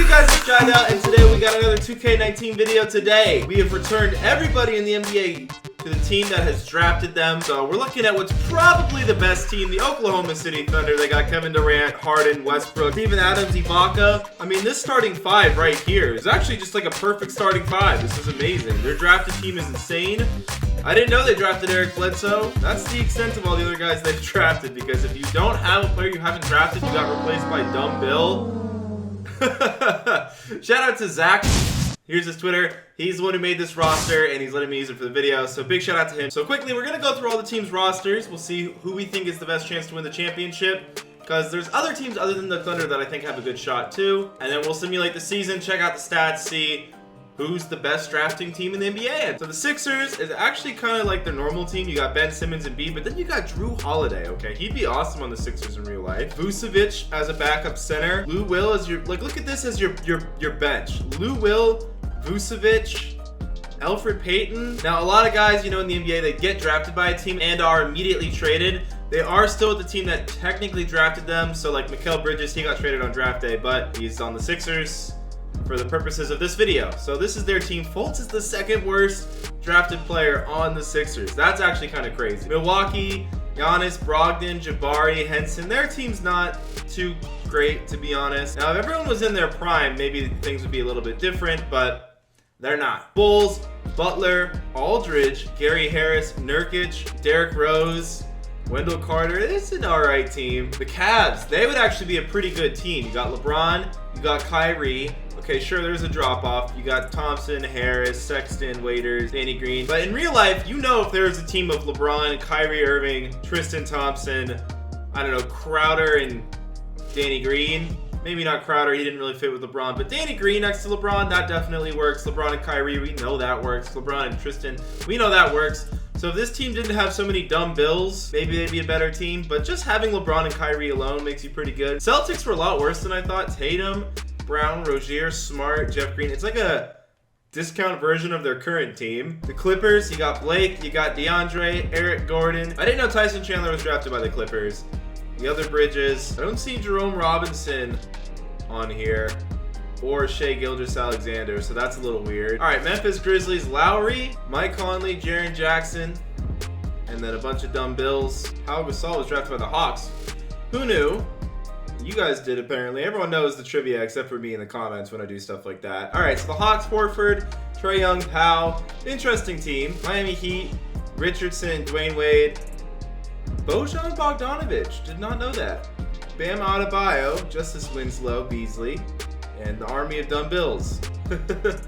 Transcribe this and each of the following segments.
you guys, it's Jidal, and today we got another 2K19 video. Today, we have returned everybody in the NBA to the team that has drafted them. So we're looking at what's probably the best team, the Oklahoma City Thunder. They got Kevin Durant, Harden, Westbrook, Steven Adams, Ibaka. I mean, this starting five right here is actually just like a perfect starting five. This is amazing. Their drafted team is insane. I didn't know they drafted Eric Bledsoe. That's the extent of all the other guys they've drafted, because if you don't have a player you haven't drafted, you got replaced by Dumb Bill. Shout out to Zach. Here's his Twitter. He's the one who made this roster, and he's letting me use it for the video, so big shout out to him. So quickly, we're going to go through all the teams' rosters. We'll see who we think is the best chance to win the championship, because there's other teams other than the Thunder that I think have a good shot too. And then we'll simulate the season, check out the stats, see who's the best drafting team in the NBA. So the Sixers is actually kind of like their normal team. You got Ben Simmons and B, but then you got Drew Holiday, okay? He'd be awesome on the Sixers in real life. Vucevic as a backup center. Lou Will as your, like, look at this as your bench. Lou Will, Vucevic, Elfrid Payton. Now, a lot of guys, you know, in the NBA, they get drafted by a team and are immediately traded. They are still with the team that technically drafted them. So like Mikal Bridges, he got traded on draft day, but he's on the Sixers for the purposes of this video. So this is their team. Fultz is the second worst drafted player on the Sixers. That's actually kind of crazy. Milwaukee, Giannis, Brogdon, Jabari, Henson. Their team's not too great, to be honest. Now, if everyone was in their prime, maybe things would be a little bit different, but they're not. Bulls, Butler, Aldridge, Gary Harris, Nurkic, Derrick Rose, Wendell Carter. It's an alright team. The Cavs, they would actually be a pretty good team. You got LeBron, you got Kyrie. Okay, sure, there's a drop-off. You got Thompson, Harris, Sexton, Waiters, Danny Green. But in real life, you know if there's a team of LeBron, Kyrie Irving, Tristan Thompson, I don't know, Crowder and Danny Green. Maybe not Crowder, he didn't really fit with LeBron. But Danny Green next to LeBron, that definitely works. LeBron and Kyrie, we know that works. LeBron and Tristan, we know that works. So if this team didn't have so many dumb bills, maybe they'd be a better team. But just having LeBron and Kyrie alone makes you pretty good. Celtics were a lot worse than I thought. Tatum, Brown, Rozier, Smart, Jeff Green. It's like a discount version of their current team. The Clippers, you got Blake, you got DeAndre, Eric Gordon. I didn't know Tyson Chandler was drafted by the Clippers. The other Bridges. I don't see Jerome Robinson on here, or Shai Gilgeous-Alexander, so that's a little weird. All right, Memphis Grizzlies, Lowry, Mike Conley, Jaren Jackson, and then a bunch of dumb bills. Pau Gasol was drafted by the Hawks. Who knew? You guys did, apparently. Everyone knows the trivia except for me in the comments when I do stuff like that. All right, so the Hawks, Horford, Trae Young, Powell. Interesting team. Miami Heat, Richardson, Dwayne Wade, Bojan Bogdanovic. Did not know that. Bam Adebayo, Justice Winslow, Beasley, and the army of dumb bills.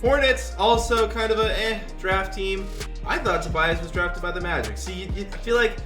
Hornets, also kind of a draft team. I thought Tobias was drafted by the Magic. See, I feel like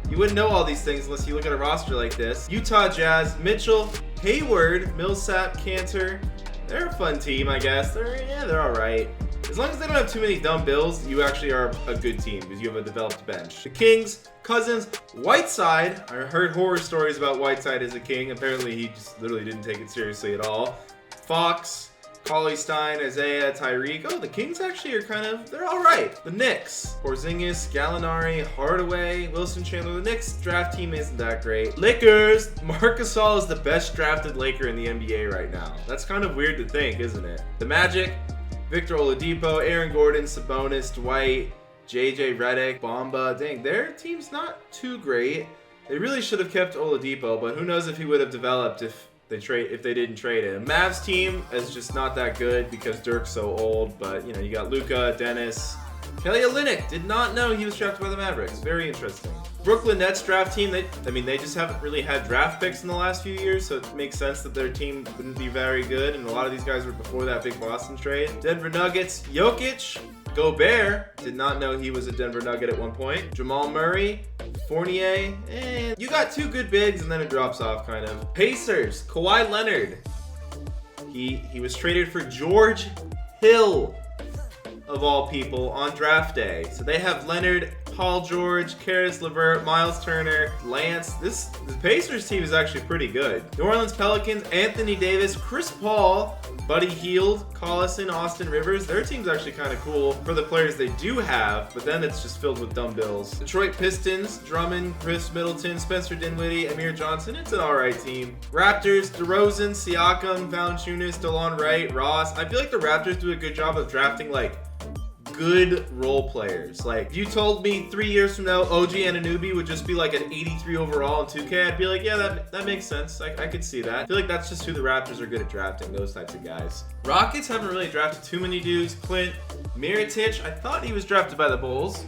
you wouldn't know all these things unless you look at a roster like this. Utah Jazz, Mitchell, Hayward, Millsap, Cantor. They're a fun team, I guess. They're all right. As long as they don't have too many dumb bills, you actually are a good team because you have a developed bench. The Kings, Cousins, Whiteside. I heard horror stories about Whiteside as a King. Apparently, he just literally didn't take it seriously at all. Fox, Cauley Stein, Isaiah, Tyreek. Oh, the Kings actually are they're all right. The Knicks, Porzingis, Gallinari, Hardaway, Wilson Chandler. The Knicks draft team isn't that great. Lakers, Marc Gasol is the best drafted Laker in the NBA right now. That's kind of weird to think, isn't it? The Magic, Victor Oladipo, Aaron Gordon, Sabonis, Dwight, JJ Redick, Bamba. Dang, their team's not too great. They really should have kept Oladipo, but who knows if he would have developed if they didn't trade him. Mavs team is just not that good because Dirk's so old, but you know, you got Luka, Dennis, Kelly Olynyk. Did not know he was drafted by the Mavericks. Very interesting. Brooklyn Nets draft team, they just haven't really had draft picks in the last few years, so it makes sense that their team wouldn't be very good, and a lot of these guys were before that big Boston trade. Denver Nuggets, Jokic, Gobert, did not know he was a Denver Nugget at one point. Jamal Murray, Fournier, and you got two good bigs and then it drops off kind of. Pacers, Kawhi Leonard. He was traded for George Hill, of all people, on draft day. So they have Leonard, Paul George, Karis LeVert, Miles Turner, Lance. The Pacers team is actually pretty good. New Orleans Pelicans, Anthony Davis, Chris Paul, Buddy Hield, Collison, Austin Rivers. Their team's actually kind of cool for the players they do have, but then it's just filled with dumbbells. Detroit Pistons, Drummond, Chris Middleton, Spencer Dinwiddie, Amir Johnson. It's an alright team. Raptors, DeRozan, Siakam, Valanciunas, DeLon Wright, Ross. I feel like the Raptors do a good job of drafting like good role players. Like, if you told me 3 years from now OG Anunoby would just be like an 83 overall in 2K, I'd be like, yeah, that makes sense. I could see that. I feel like that's just who the Raptors are good at drafting, those types of guys. Rockets haven't really drafted too many dudes. Clint Mirotic, I thought he was drafted by the Bulls.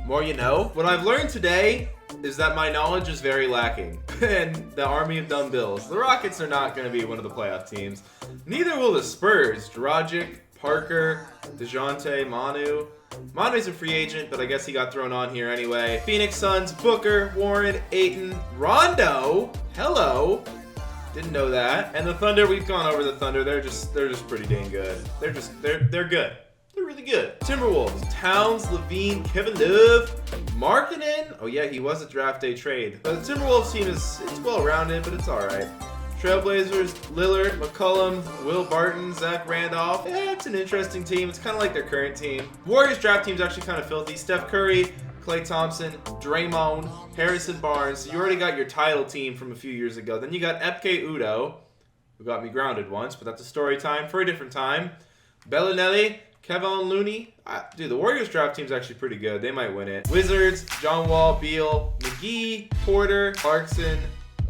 More you know. What I've learned today is that my knowledge is very lacking. And the army of dumbbells. The Rockets are not going to be one of the playoff teams. Neither will the Spurs. Dragic, Parker, DeJounte, Manu. Manu's a free agent, but I guess he got thrown on here anyway. Phoenix Suns, Booker, Warren, Ayton, Rondo. Hello. Didn't know that. And the Thunder, we've gone over the Thunder. They're just pretty dang good. They're good. They're really good. Timberwolves, Towns, Levine, Kevin Love, Markkanen. Oh yeah, he was a draft day trade. But the Timberwolves team it's well-rounded, but it's all right. Trailblazers, Lillard, McCollum, Will Barton, Zach Randolph. Yeah, it's an interesting team. It's kind of like their current team. Warriors draft team's actually kind of filthy. Steph Curry, Klay Thompson, Draymond, Harrison Barnes. So you already got your title team from a few years ago. Then you got Epke Udo, who got me grounded once, but that's a story time for a different time. Bellinelli, Kevin Looney. Dude, the Warriors draft team's actually pretty good. They might win it. Wizards, John Wall, Beal, McGee, Porter, Clarkson.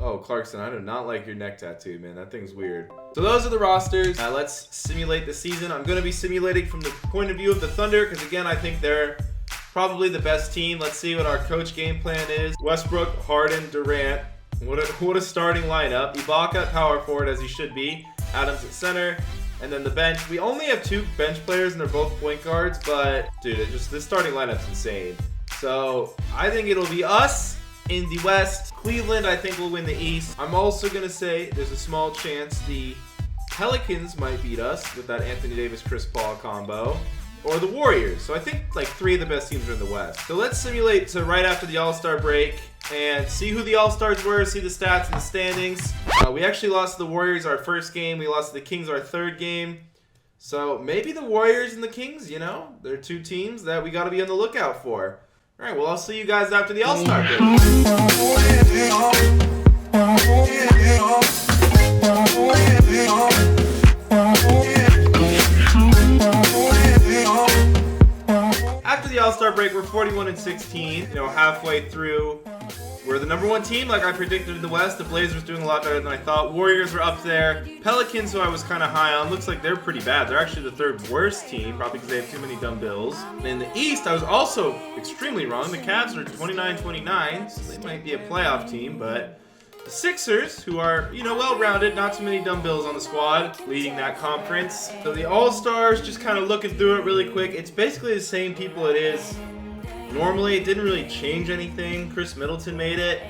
Oh, Clarkson, I do not like your neck tattoo, man. That thing's weird. So those are the rosters. Let's simulate the season. I'm going to be simulating from the point of view of the Thunder because, again, I think they're probably the best team. Let's see what our coach game plan is. Westbrook, Harden, Durant. What a starting lineup. Ibaka at power forward, as he should be. Adams at center. And then the bench. We only have 2 bench players, and they're both point guards. But, dude, this starting lineup's insane. So I think it'll be us in the West. Cleveland, I think, will win the East. I'm also going to say there's a small chance the Pelicans might beat us with that Anthony Davis-Chris Paul combo. Or the Warriors. So I think like 3 of the best teams are in the West. So let's simulate to right after the All-Star break and see who the All-Stars were, see the stats and the standings. We actually lost to the Warriors our first game. We lost to the Kings our third game. So maybe the Warriors and the Kings, you know, they're 2 teams that we got to be on the lookout for. All right, well, I'll see you guys after the All-Star break. After the All-Star break, we're 41-16, halfway through. We're the number 1 team, like I predicted in the West. The Blazers doing a lot better than I thought. Warriors are up there. Pelicans, who I was kind of high on, looks like they're pretty bad. They're actually the 3rd worst team, probably because they have too many dumbbells. And in the East, I was also extremely wrong. The Cavs are 29-29, so they might be a playoff team, but the Sixers, who are, well-rounded, not too many dumbbells on the squad, leading that conference. So the All-Stars, just kind of looking through it really quick. It's basically the same people it is normally. It didn't really change anything. Chris Middleton made it.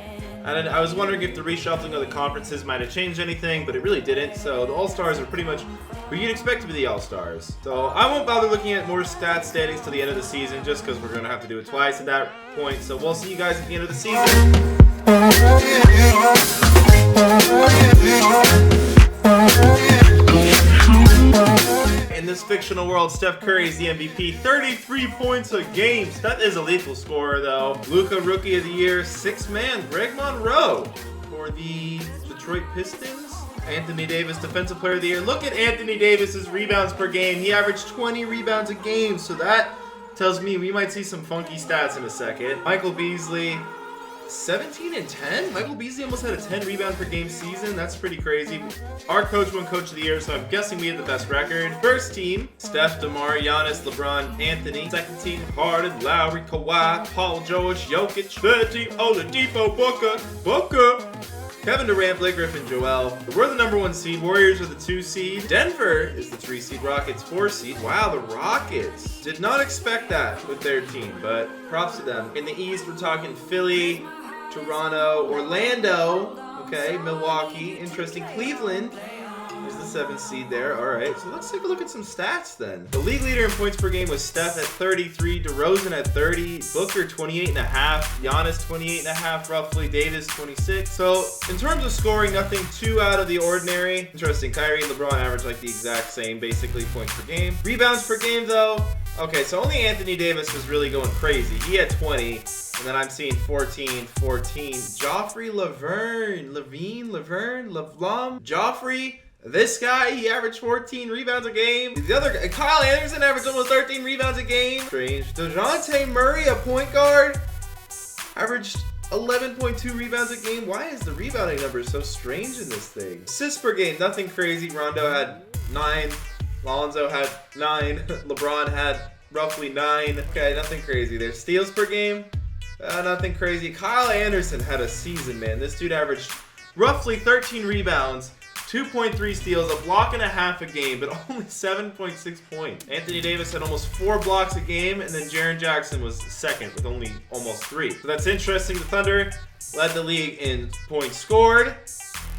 And I was wondering if the reshuffling of the conferences might have changed anything, but it really didn't. So the All-Stars are pretty much who you'd expect to be the All-Stars. So I won't bother looking at more stats standings till the end of the season, just because we're going to have to do it twice at that point. So we'll see you guys at the end of the season. In this fictional world, Steph Curry is the MVP. 33 points a game. That is a lethal scorer, though. Luka, Rookie of the Year. 6th man, Greg Monroe for the Detroit Pistons. Anthony Davis, Defensive Player of the Year. Look at Anthony Davis's rebounds per game. He averaged 20 rebounds a game, so that tells me we might see some funky stats in a second. Michael Beasley, 17 and 10? Michael Beasley almost had a 10 rebound per game season. That's pretty crazy. Our coach won Coach of the Year, so I'm guessing we had the best record. First team, Steph, DeMar, Giannis, LeBron, Anthony. Second team, Harden, Lowry, Kawhi, Paul George, Jokic. Third team, Oladipo, Booker. Kevin Durant, Blake Griffin, Joel. We're the number 1 seed. Warriors are the 2 seed. Denver is the 3 seed. Rockets 4 seed. Wow, the Rockets. Did not expect that with their team, but props to them. In the East, we're talking Philly, Toronto, Orlando, okay, Milwaukee, interesting. Cleveland is the 7th seed there. All right, so let's take a look at some stats then. The league leader in points per game was Steph at 33, DeRozan at 30, Booker 28.5, Giannis 28.5 roughly, Davis 26. So in terms of scoring, nothing too out of the ordinary. Interesting, Kyrie and LeBron average like the exact same, basically, points per game. Rebounds per game though, okay, so only Anthony Davis was really going crazy. He had 20, and then I'm seeing 14. Joffrey Laverne, Joffrey, this guy, he averaged 14 rebounds a game. The other guy, Kyle Anderson, averaged almost 13 rebounds a game. Strange. DeJounte Murray, a point guard, averaged 11.2 rebounds a game. Why is the rebounding number so strange in this thing? Assists per game, nothing crazy. Rondo had 9. Lonzo had 9. LeBron had roughly 9. Okay, nothing crazy there. Steals per game, nothing crazy. Kyle Anderson had a season, man. This dude averaged roughly 13 rebounds, 2.3 steals, a block and a half a game, but only 7.6 points. Anthony Davis had almost 4 blocks a game, and then Jaren Jackson was second with only almost 3. So that's interesting. The Thunder led the league in points scored,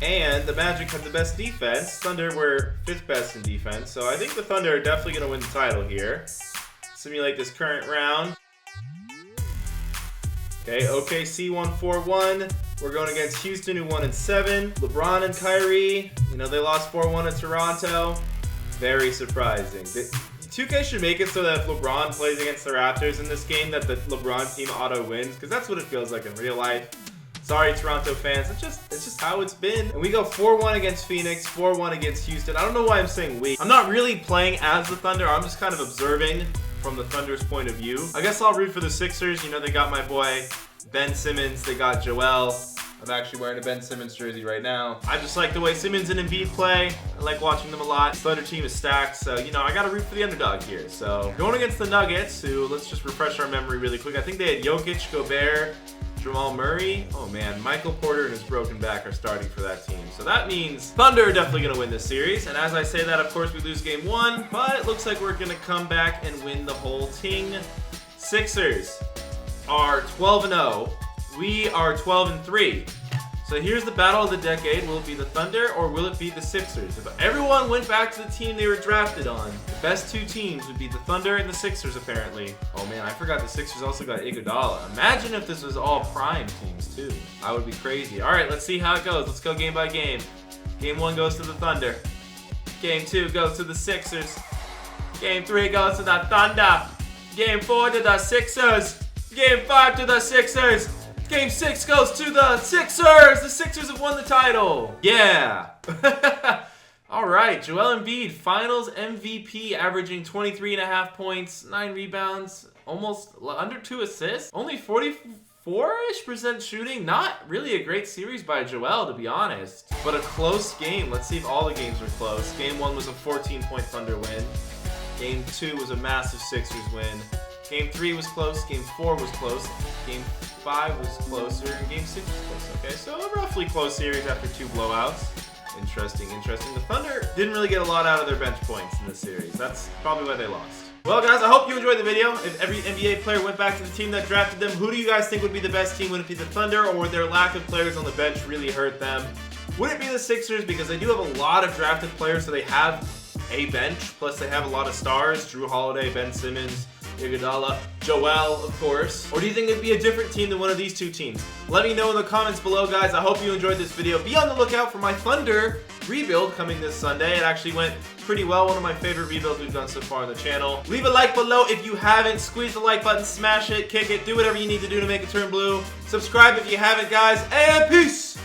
and the Magic had the best defense. Thunder were 5th best in defense, so I think the Thunder are definitely going to win the title here. Simulate this current round. Okay, OKC won 4-1. We're going against Houston, who won in 7. LeBron and Kyrie, you know, they lost 4-1 to Toronto. Very surprising. 2K should make it so that if LeBron plays against the Raptors in this game, that the LeBron team auto wins, because that's what it feels like in real life. Sorry, Toronto fans. It's just how it's been. And we go 4-1 against Phoenix, 4-1 against Houston. I don't know why I'm saying we. I'm not really playing as the Thunder. I'm just kind of observing from the Thunder's point of view. I guess I'll root for the Sixers. You know, they got my boy Ben Simmons. They got Joel. I'm actually wearing a Ben Simmons jersey right now. I just like the way Simmons and Embiid play. I like watching them a lot. The Thunder team is stacked, so, you know, I got to root for the underdog here. So, going against the Nuggets, who, let's just refresh our memory really quick. I think they had Jokic, Gobert, Jamal Murray. Oh man, Michael Porter and his broken back are starting for that team. So that means Thunder are definitely going to win this series. And as I say that, of course, we lose game 1. But it looks like we're going to come back and win the whole ting. Sixers are 12-0. We are 12-3. So here's the battle of the decade. Will it be the Thunder or will it be the Sixers? If everyone went back to the team they were drafted on, the best 2 teams would be the Thunder and the Sixers, apparently. Oh man, I forgot the Sixers also got Iguodala. Imagine if this was all prime teams too. I would be crazy. All right, let's see how it goes. Let's go game by game. Game 1 goes to the Thunder. Game 2 goes to the Sixers. Game 3 goes to the Thunder. Game 4 to the Sixers. Game 5 to the Sixers. Game 6 goes to the Sixers! The Sixers have won the title! Yeah! Alright, Joel Embiid, Finals MVP, averaging 23.5 points, 9 rebounds, almost under 2 assists, only 44-ish% shooting. Not really a great series by Joel, to be honest, but a close game. Let's see if all the games were close. Game 1 was a 14-point Thunder win. Game 2 was a massive Sixers win. Game 3 was close, Game 4 was close, Game 5 was closer, and Game 6 was close. Okay, so a roughly close series after 2 blowouts. Interesting. The Thunder didn't really get a lot out of their bench points in this series. That's probably why they lost. Well, guys, I hope you enjoyed the video. If every NBA player went back to the team that drafted them, who do you guys think would be the best team? Would it be the Thunder, or would their lack of players on the bench really hurt them? Would it be the Sixers? Because they do have a lot of drafted players, so they have a bench, plus they have a lot of stars. Drew Holiday, Ben Simmons, Iguodala, Joel, of course. Or do you think it'd be a different team than one of these 2 teams? Let me know in the comments below, guys. I hope you enjoyed this video. Be on the lookout for my Thunder rebuild coming this Sunday. It actually went pretty well. One of my favorite rebuilds we've done so far on the channel. Leave a like below if you haven't. Squeeze the like button, smash it, kick it, do whatever you need to do to make it turn blue. Subscribe if you haven't, guys, and peace!